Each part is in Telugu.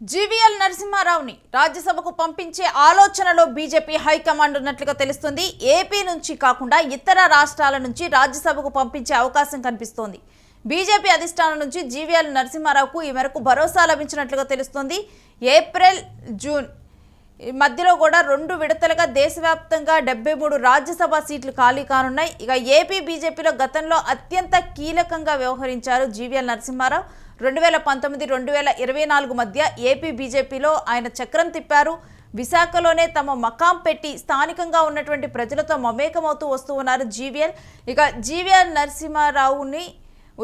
జీవీఎల్ నరసింహారావుని రాజ్యసభకు పంపించే ఆలోచనలో బీజేపీ హైకమాండ్ ఉన్నట్లుగా తెలుస్తుంది. ఏపీ నుంచి కాకుండా ఇతర రాష్ట్రాల నుంచి రాజ్యసభకు పంపించే అవకాశం కనిపిస్తోంది. బీజేపీ అధిష్టానం నుంచి జీవీఎల్ నరసింహారావుకు ఈ మేరకు భరోసా లభించినట్లుగా తెలుస్తుంది. ఏప్రిల్, జూన్ మధ్యలో కూడా 2 విడతలుగా దేశవ్యాప్తంగా 73 రాజ్యసభ సీట్లు ఖాళీ కానున్నాయి. ఇక ఏపీ బీజేపీలో గతంలో అత్యంత కీలకంగా వ్యవహరించారు జీవీఎల్ నరసింహారావు. 2019-2024 మధ్య ఏపీ బీజేపీలో ఆయన చక్రం తిప్పారు. విశాఖలోనే తమ మకాం పెట్టి స్థానికంగా ఉన్నటువంటి ప్రజలతో మమేకమవుతూ వస్తూ ఉన్నారు జీవీఎల్. ఇక జీవీఎల్ నరసింహారావుని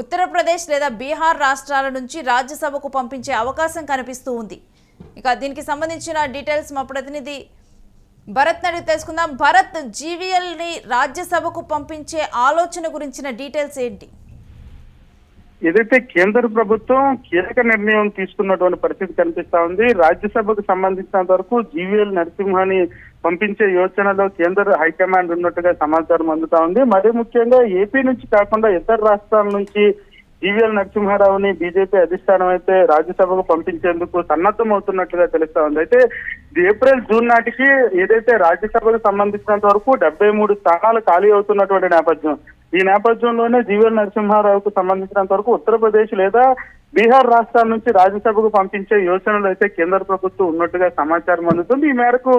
ఉత్తరప్రదేశ్ లేదా బీహార్ రాష్ట్రాల నుంచి రాజ్యసభకు పంపించే అవకాశం కనిపిస్తూ ఉంది. ఇక దీనికి సంబంధించిన డీటెయిల్స్ మా ప్రతినిధి భరత్ అడిగి తెలుసుకుందాం. భరత్, జీవీఎల్ని రాజ్యసభకు పంపించే ఆలోచన గురించిన డీటెయిల్స్ ఏంటి? ఏదైతే కేంద్ర ప్రభుత్వం కీలక నిర్ణయం తీసుకున్నటువంటి పరిస్థితి కనిపిస్తా ఉంది. రాజ్యసభకు సంబంధించినంత వరకు జీవీఎల్ నరసింహాని పంపించే యోచనలో కేంద్ర హైకమాండ్ ఉన్నట్టుగా సమాచారం అందుతా ఉంది. మరీ ముఖ్యంగా ఏపీ నుంచి కాకుండా ఇతర రాష్ట్రాల నుంచి జీవీఎల్ నరసింహారావుని బీజేపీ అధిష్టానం అయితే రాజ్యసభకు పంపించేందుకు సన్నద్ధం అవుతున్నట్లుగా తెలుస్తా ఉంది. అయితే ఏప్రిల్, జూన్ నాటికి ఏదైతే రాజ్యసభకు సంబంధించినంత వరకు 73 స్థానాలు ఖాళీ అవుతున్నటువంటి నేపథ్యం. ఈ నేపథ్యంలోనే జీవీఎల్ నరసింహారావుకు సంబంధించినంత వరకు ఉత్తరప్రదేశ్ లేదా బీహార్ రాష్ట్రాల నుంచి రాజ్యసభకు పంపించే యోచనలు అయితే కేంద్ర ప్రభుత్వం ఉన్నట్టుగా సమాచారం అందుతుంది. ఈ మేరకు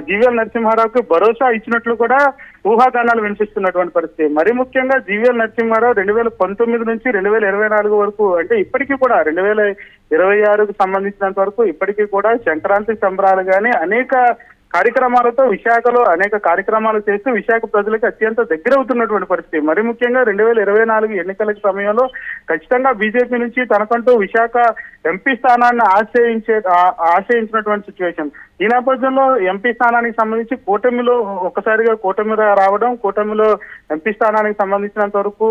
జీవీఎల్ నరసింహారావుకు భరోసా ఇచ్చినట్లు కూడా ఊహాగానాలు వినిపిస్తున్నటువంటి పరిస్థితి. మరి ముఖ్యంగా జీవీఎల్ నరసింహారావు 2019 నుంచి 2024 వరకు, అంటే ఇప్పటికీ కూడా 2026కు సంబంధించినంత వరకు ఇప్పటికీ కూడా సంక్రాంతి సంబరాలు కానీ అనేక కార్యక్రమాలతో విశాఖలో అనేక కార్యక్రమాలు చేస్తూ విశాఖ ప్రజలకు అత్యంత దగ్గరవుతున్నటువంటి పరిస్థితి. మరి ముఖ్యంగా 2024 ఎన్నికల సమయంలో ఖచ్చితంగా బీజేపీ నుంచి తనకంటూ విశాఖ ఎంపీ స్థానాన్ని ఆశ్రయించినటువంటి సిచ్యువేషన్. ఈ నేపథ్యంలో ఎంపీ స్థానానికి సంబంధించి కూటమిలో ఒక్కసారిగా కూటమి రావడం, కూటమిలో ఎంపీ స్థానానికి సంబంధించినంత వరకు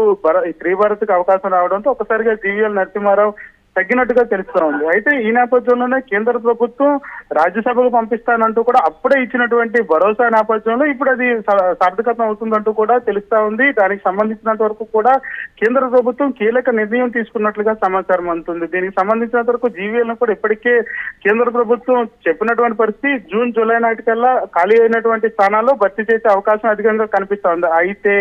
శ్రీభరత్కి అవకాశం రావడంతో ఒక్కసారిగా జీవీఎల్ నరసింహారావు తగ్గినట్టుగా తెలుస్తూ ఉంది. అయితే ఈ నేపథ్యంలోనే కేంద్ర ప్రభుత్వం రాజ్యసభకు పంపిస్తానంటూ కూడా అప్పుడే ఇచ్చినటువంటి భరోసా నేపథ్యంలో ఇప్పుడు అది సార్థకతం అవుతుందంటూ కూడా తెలుస్తా ఉంది. దానికి సంబంధించినంత వరకు కూడా కేంద్ర ప్రభుత్వం కీలక నిర్ణయం తీసుకున్నట్లుగా సమాచారం అందుతుంది. దీనికి సంబంధించినంత వరకు జీవీఎల్ కూడా ఇప్పటికే కేంద్ర ప్రభుత్వం చెప్పినటువంటి పరిస్థితి జూన్, జూలై నాటికల్లా ఖాళీ అయినటువంటి స్థానాల్లో భర్తీ చేసే అవకాశం అధికంగా కనిపిస్తా ఉంది. అయితే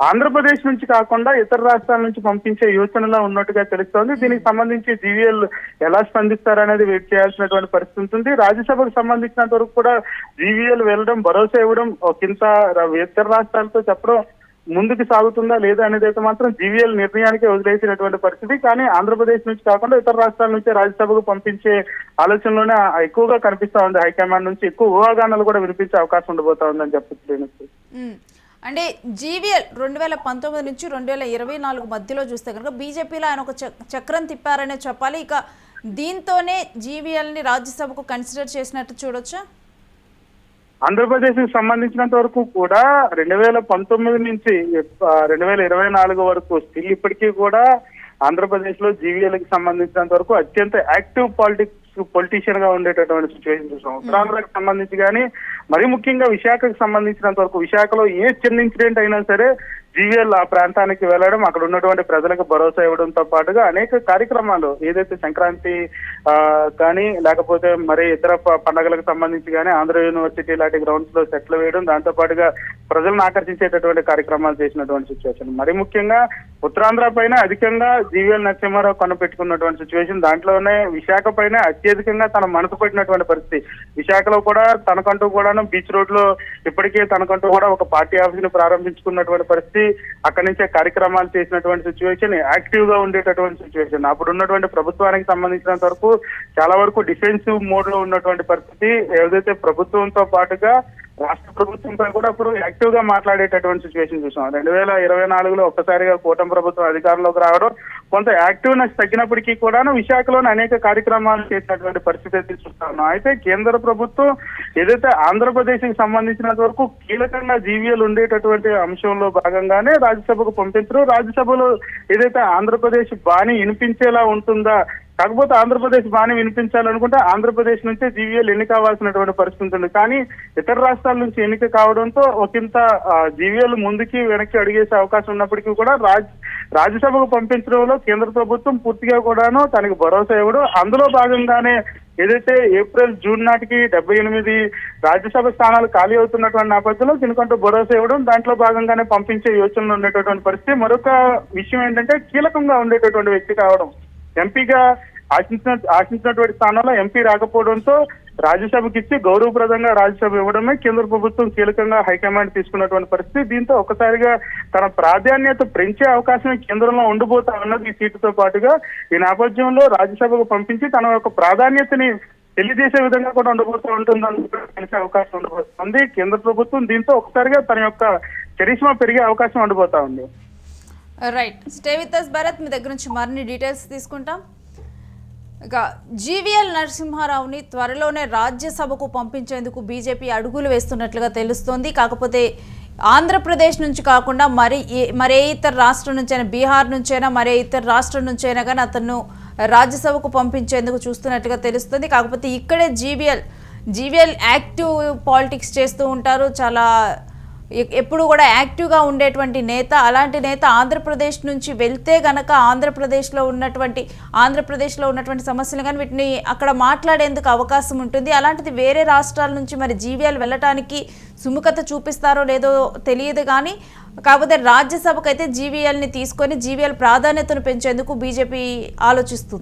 ఆంధ్రప్రదేశ్ నుంచి కాకుండా ఇతర రాష్ట్రాల నుంచి పంపించే యోచనలో ఉన్నట్టుగా తెలుస్తోంది. దీనికి సంబంధించి జీవీఎల్ ఎలా స్పందిస్తారనేది వెయిట్ చేయాల్సినటువంటి పరిస్థితి ఉంటుంది. రాజ్యసభకు సంబంధించినంత వరకు కూడా జీవీఎల్ వెళ్ళడం, భరోసా ఇవ్వడం, ఒకంత ఇతర రాష్ట్రాలతో చెప్పడం ముందుకు సాగుతుందా లేదా అనేది అయితే మాత్రం జీవీఎల్ నిర్ణయానికి వదిలేసినటువంటి పరిస్థితి. కానీ ఆంధ్రప్రదేశ్ నుంచి కాకుండా ఇతర రాష్ట్రాల నుంచి రాజ్యసభకు పంపించే ఆలోచనలోనే ఎక్కువగా కనిపిస్తా ఉంది. హైకమాండ్ నుంచి ఎక్కువ ఊహాగానాలు కూడా వినిపించే అవకాశం ఉండబోతా ఉందని చెప్పచ్చు. అంటే జీవీఎల్ 2019 నుంచి 2024 మధ్యలో చూస్తే కనుక బీజేపీలో ఆయన ఒక చక్రం తిప్పారనే చెప్పాలి. ఇక దీంతోనే జీవీఎల్ని రాజ్యసభకు కన్సిడర్ చేసినట్టు చూడొచ్చా? ఆంధ్రప్రదేశ్ కి సంబంధించినంత వరకు కూడా 2019 నుంచి 2024 వరకు స్టిల్ ఇప్పటికీ కూడా ఆంధ్రప్రదేశ్ లో జీవీఎల్ కి సంబంధించినంత వరకు అత్యంత యాక్టివ్ పొలిటీషియన్ గా ఉండేటటువంటి సిచ్యువేషన్ చూసాం. ఉత్తరాంధ్రకు సంబంధించి కానీ మరి ముఖ్యంగా విశాఖకు సంబంధించినంత వరకు విశాఖలో ఏ చిన్న ఇన్సిడెంట్ అయినా సరే జీవీఎల్ ఆ ప్రాంతానికి వెళ్ళడం, అక్కడ ఉన్నటువంటి ప్రజలకు భరోసా ఇవ్వడంతో పాటుగా అనేక కార్యక్రమాలు ఏదైతే సంక్రాంతి కానీ లేకపోతే మరి ఇతర పండుగలకు సంబంధించి కానీ ఆంధ్ర యూనివర్సిటీ లాంటి గ్రౌండ్స్ లో సెటిల్ వేయడం, దాంతో పాటుగా ప్రజలను ఆకర్షించేటటువంటి కార్యక్రమాలు చేసినటువంటి సిచ్యువేషన్. మరి ముఖ్యంగా ఉత్తరాంధ్ర పైన అధికంగా జీవీఎల్ నరసింహారావు కొనపెట్టుకున్నటువంటి సిచ్యువేషన్. దాంట్లోనే విశాఖ పైన అత్యధికంగా తన మనసు పెట్టినటువంటి పరిస్థితి. విశాఖలో కూడా తనకంటూ కూడాను బీచ్ రోడ్ లో ఇప్పటికే తనకంటూ కూడా ఒక పార్టీ ఆఫీస్ ని ప్రారంభించుకున్నటువంటి పరిస్థితి. అక్కడి నుంచే కార్యక్రమాలు చేసినటువంటి సిచ్యువేషన్, యాక్టివ్ గా ఉండేటటువంటి సిచ్యువేషన్. అప్పుడు ఉన్నటువంటి ప్రభుత్వానికి సంబంధించినంత వరకు చాలా వరకు డిఫెన్సివ్ మోడ్ లో ఉన్నటువంటి పరిస్థితి. ఏదైతే ప్రభుత్వంతో పాటుగా రాష్ట్ర ప్రభుత్వంపై కూడా అప్పుడు యాక్టివ్ గా మాట్లాడేటటువంటి సిచ్యువేషన్ చూసాం. 2024లో ఒక్కసారిగా కూటమి ప్రభుత్వం అధికారంలోకి రావడం, కొంత యాక్టివ్నెస్ తగ్గినప్పటికీ కూడా విశాఖలోని అనేక కార్యక్రమాలు చేసినటువంటి పరిస్థితి అయితే చూస్తాను. అయితే కేంద్ర ప్రభుత్వం ఏదైతే ఆంధ్రప్రదేశ్ కి సంబంధించినంత వరకు కీలకంగా జీవీఎల్ ఉండేటటువంటి అంశంలో భాగంగానే రాజ్యసభకు పంపించరు. రాజ్యసభలో ఏదైతే ఆంధ్రప్రదేశ్ బాణి వినిపించేలా ఉంటుందా కాకపోతే ఆంధ్రప్రదేశ్ బాగానే వినిపించాలనుకుంటే ఆంధ్రప్రదేశ్ నుంచే జీవీఎల్ ఎన్నిక కావాల్సినటువంటి పరిస్థితి ఉంది. కానీ ఇతర రాష్ట్రాల నుంచి ఎన్నిక కావడంతో ఒకంత జీవీఎల్ ముందుకి వెనక్కి అడిగేసే అవకాశం ఉన్నప్పటికీ కూడా రాజ్యసభకు పంపించడంలో కేంద్ర ప్రభుత్వం పూర్తిగా కూడాను తనకి భరోసా ఇవ్వడం, అందులో భాగంగానే ఏదైతే ఏప్రిల్ జూన్ నాటికి 78 రాజ్యసభ స్థానాలు ఖాళీ అవుతున్నటువంటి నేపథ్యంలో దీనికంటూ భరోసా ఇవ్వడం, దాంట్లో భాగంగానే పంపించే యోచనలు ఉండేటటువంటి పరిస్థితి. మరొక విషయం ఏంటంటే కీలకంగా ఉండేటటువంటి వ్యక్తి కావడం, ఎంపీగా ఆశించినటువంటి స్థానంలో ఎంపీ రాకపోవడంతో రాజ్యసభకి ఇచ్చి గౌరవప్రదంగా రాజ్యసభ ఇవ్వడమే కేంద్ర ప్రభుత్వం కీలకంగా హైకమాండ్ తీసుకున్నటువంటి పరిస్థితి. దీంతో ఒక్కసారిగా తన ప్రాధాన్యత పెంచే అవకాశం కేంద్రంలో ఉండబోతా ఉన్నది ఈ సీటుతో పాటుగా. ఈ నేపథ్యంలో రాజ్యసభకు పంపించి తన యొక్క ప్రాధాన్యతని తెలియజేసే విధంగా కూడా ఉంటుందని తెలిసే అవకాశం ఉండబోతుంది కేంద్ర ప్రభుత్వం. దీంతో ఒకసారిగా తన యొక్క చరిష్మా పెరిగే అవకాశం ఉండబోతా ఉంది. Right, stay with us Bharat, మీ దగ్గర నుంచి మరిన్ని డీటెయిల్స్ తీసుకుంటాం. ఇక జీవీఎల్ నరసింహారావుని త్వరలోనే రాజ్యసభకు పంపించేందుకు బీజేపీ అడుగులు వేస్తున్నట్లుగా తెలుస్తోంది. కాకపోతే ఆంధ్రప్రదేశ్ నుంచి కాకుండా మరే ఇతర రాష్ట్రం నుంచైనా, బీహార్ నుంచైనా మరే ఇతర రాష్ట్రం నుంచైనా కానీ అతను రాజ్యసభకు పంపించేందుకు చూస్తున్నట్లుగా తెలుస్తుంది. కాకపోతే ఇక్కడే జీవీఎల్ యాక్టివ్ పాలిటిక్స్ చేస్తూ ఉంటారు, చాలా ఎప్పుడు కూడా యాక్టివ్గా ఉండేటువంటి నేత. అలాంటి నేత ఆంధ్రప్రదేశ్ నుంచి వెళ్తే గనక ఆంధ్రప్రదేశ్లో ఉన్నటువంటి సమస్యలు కానీ వీటిని అక్కడ మాట్లాడేందుకు అవకాశం ఉంటుంది. అలాంటిది వేరే రాష్ట్రాల నుంచి మరి జీవీఎల్ వెళ్ళటానికి సుముఖత చూపిస్తారో లేదో తెలియదు. కానీ కాకపోతే రాజ్యసభకు అయితే జీవీఎల్ని తీసుకొని జీవీఎల్ ప్రాధాన్యతను పెంచేందుకు బీజేపీ ఆలోచిస్తుంది.